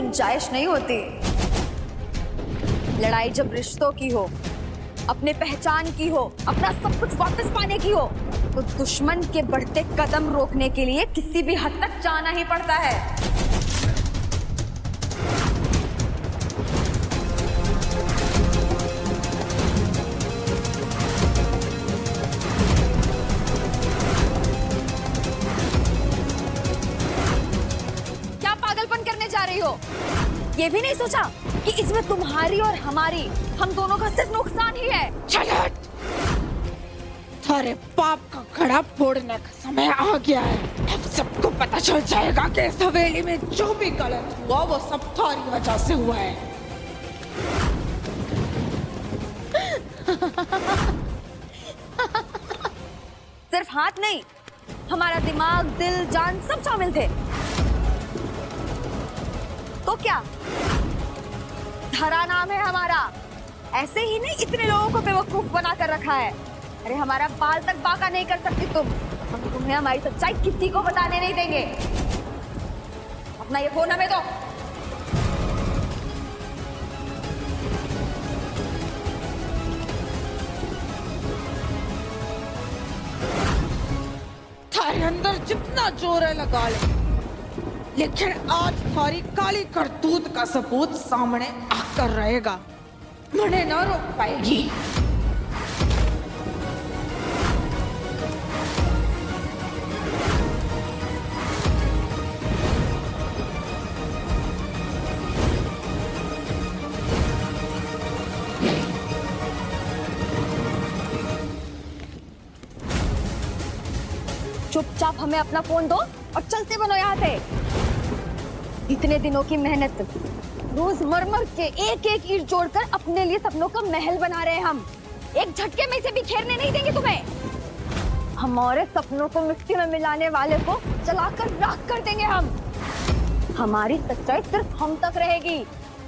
गुंजाइश नहीं होती। लड़ाई जब रिश्तों की हो, अपने पहचान की हो, अपना सब कुछ वापस पाने की हो, तो दुश्मन के बढ़ते कदम रोकने के लिए किसी भी हद तक जाना ही पड़ता है। क्या पागलपन करने जा रही हो? ये भी नहीं सोचा कि इसमें तुम्हारी और हमारी, हम दोनों का सिर्फ नुकसान ही है। चल हट। थारे पाप का घड़ा फोड़ने का समय आ गया है। अब सबको पता चल जाएगा कि इस हवेली में जो भी गलत हुआ वो सब थारी वजह से हुआ है। सिर्फ हाथ नहीं, हमारा दिमाग, दिल, जान सब शामिल थे। तो क्या धरा नाम है हमारा। ऐसे ही नहीं इतने लोगों को बेवकूफ बना कर रखा है। अरे हमारा बाल तक बाका नहीं कर सकती तुम। हम तुम्हें हमारी सच्चाई किसी को बताने नहीं देंगे। अपना ये फोन हमें दो। थारे अंदर जितना जोर है लगा ले, लेकिन आज थारी काली करतूत का सबूत सामने आकर रहेगा। मुझे ना रोक पाएगी। चुपचाप हमें अपना फोन दो और चलते बनो यहाँ से। इतने दिनों की मेहनत, रोज मर के एक एक ईंट जोड़कर अपने लिए सपनों का महल बना रहे हैं हम। एक झटके में इसे बिखेरने नहीं देंगे तुम्हें। हमारे सपनों को मिट्टी में मिलाने वाले को जलाकर राख कर देंगे हम। हमारी सच्चाई सिर्फ हम तक रहेगी।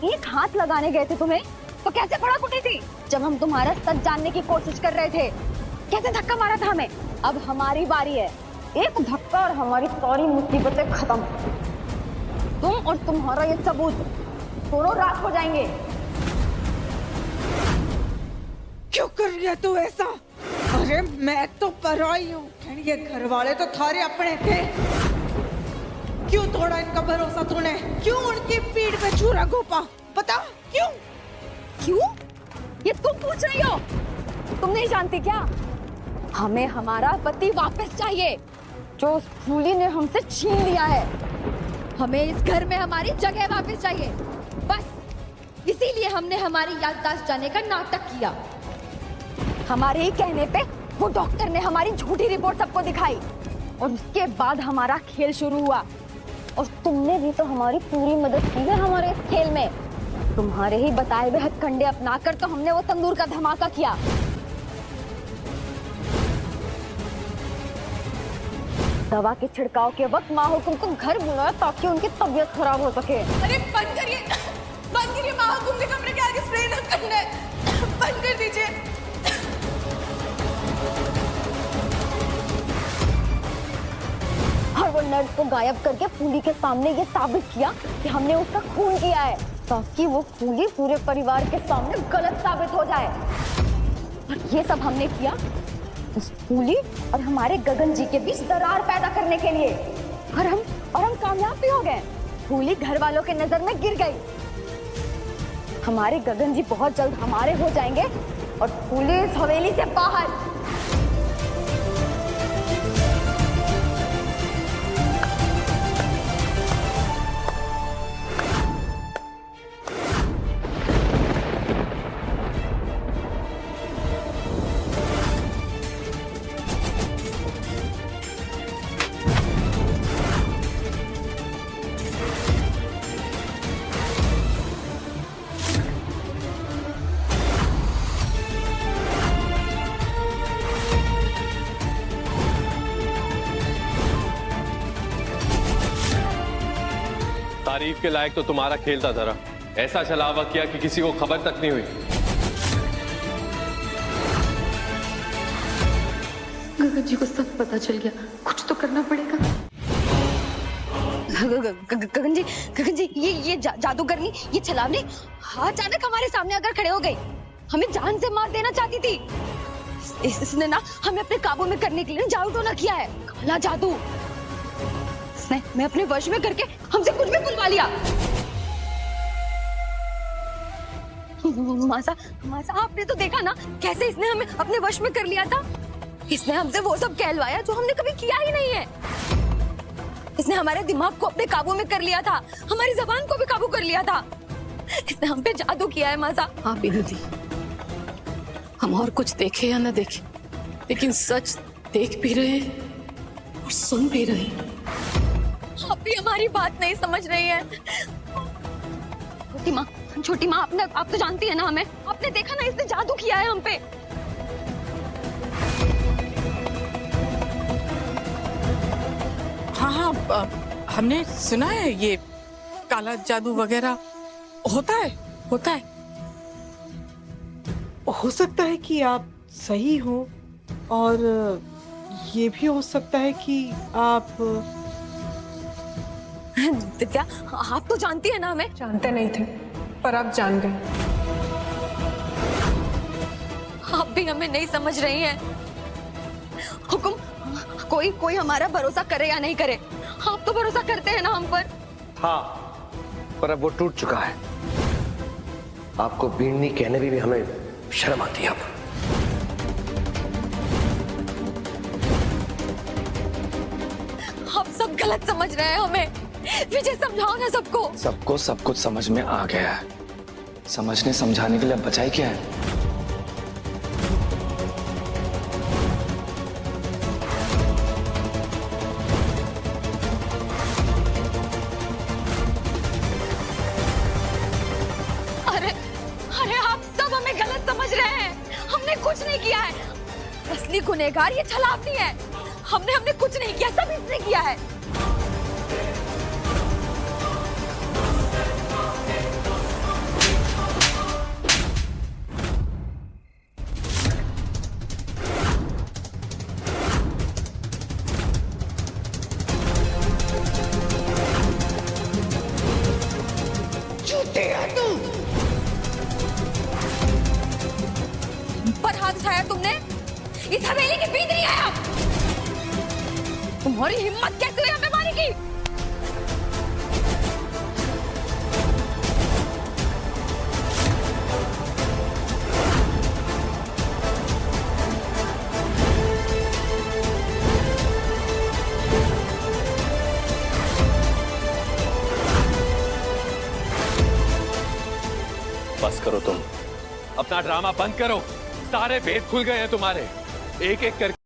एक हाथ लगाने गए थे तुम्हें तो कैसे फड़क उठी थी। जब हम तुम्हारा सच जानने की कोशिश कर रहे थे कैसे धक्का मारा था हमें। अब हमारी बारी है। एक धक्का और हमारी सारी मुसीबतें खत्म। तुम और तुम्हारा ये सबूत दोनों राख हो जाएंगे। क्यों कर रही तू ऐसा? अरे मैं तो पराई हूँ, ये घर वाले तो थारे अपने थे। क्यों तोड़ा इनका भरोसा तूने? क्यों उनकी पीठ पे छुरा घोंपा? बता क्यों? क्यों? ये तुम पूछ रही हो? तुम नहीं जानती क्या? हमें हमारा पति वापस चाहिए जो उस फूली ने हमसे छीन लिया है। हमें इस घर में हमारी जगह वापस चाहिए। बस इसीलिए हमने हमारी याददाश्त जाने का नाटक किया। हमारे ही कहने पे वो डॉक्टर ने हमारी झूठी रिपोर्ट सबको दिखाई और उसके बाद हमारा खेल शुरू हुआ। और तुमने भी तो हमारी पूरी मदद की है हमारे इस खेल में। तुम्हारे ही बताए हुए हथकंडे अपनाकर तो हमने वो तंदूर का धमाका किया। दवा के छिड़काव के वक्त माँ हुकुम को घर बुलाया ताकि उनकी तबीयत खराब हो सके। अरे बंद करिए माँ हुकुम के कमरे के आगे स्प्रे न करना है। बंद कर दीजिए। और वो नर्स को गायब करके फूली के सामने ये साबित किया कि हमने उसका खून किया है ताकि वो फूली पूरे परिवार के सामने गलत साबित हो जाए। और ये सब हमने किया उस फूली और हमारे गगन जी के बीच दरार पैदा करने के लिए। और हम कामयाब भी हो गए। फूली घर वालों के नजर में गिर गई। हमारे गगन जी बहुत जल्द हमारे हो जाएंगे और फूली इस हवेली से बाहर। तारीफ के लायक तो तुम्हारा खेल था जरा। ऐसा छलावा किया कि किसी को खबर तक नहीं हुई। गगन जी को सब पता चल गया। कुछ तो करना पड़ेगा। गगन जी ये जादूगरनी, ये छलावनी अचानक हमारे सामने आकर खड़े हो गई। हमें जान से मार देना चाहती थी। इसने ना हमें अपने काबू में करने के लिए जादू टोना किया है, काला जादू। इसने मैं अपने वश में करके हमसे कुछ भी बुलवा लिया। मासा मासा आपने तो देखा ना कैसे इसने हमें अपने वश में कर लिया था। इसने हमसे वो सब कहलवाया जो हमने कभी किया ही नहीं है। इसने हमारे दिमाग को अपने काबू में कर लिया था, हमारी जबान को भी काबू कर लिया था। इसने हम पे जादू किया है मासा। हाँ बिनुदी, हम और कुछ देखे या न देखे, लेकिन सच देख भी रहे और सुन भी रहे। आप भी हमारी बात नहीं समझ रही है। छोटी माँ आप तो जानती है ना हमें। आपने देखा ना इसने जादू किया है हम पे। हाँ, हमने सुना है ये काला जादू वगैरह होता है। हो सकता है कि आप सही हो, और ये भी हो सकता है कि आप दिव्या, आप तो जानती है ना हमें। जानते नहीं थे, पर आप जान गए। आप भी हमें नहीं समझ रही हैं। हुकुम, कोई हमारा भरोसा करे या नहीं करे, आप तो भरोसा करते हैं ना हम पर। हाँ, पर अब वो टूट चुका है। आपको बीड़नी कहने में भी हमें शर्म आती है अब। आप सब गलत समझ रहे हैं हमें। विजय समझाओ ना सबको। सबको सब कुछ समझ में आ गया है। समझने समझाने के लिए अब बचा ही क्या है? अरे आप सब हमें गलत समझ रहे हैं। हमने कुछ नहीं किया है। असली गुनहगार ये छलावनी है। हमने कुछ नहीं किया, सब इसने किया है। पर हाथ उठाया तुमने, इस हवेली के भीतर नहीं आया। तुम्हारी हिम्मत कैसे हुई हमें मारने की? बस करो तुम, अपना ड्रामा बंद करो। सारे भेद खुल गए हैं तुम्हारे, एक एक करके।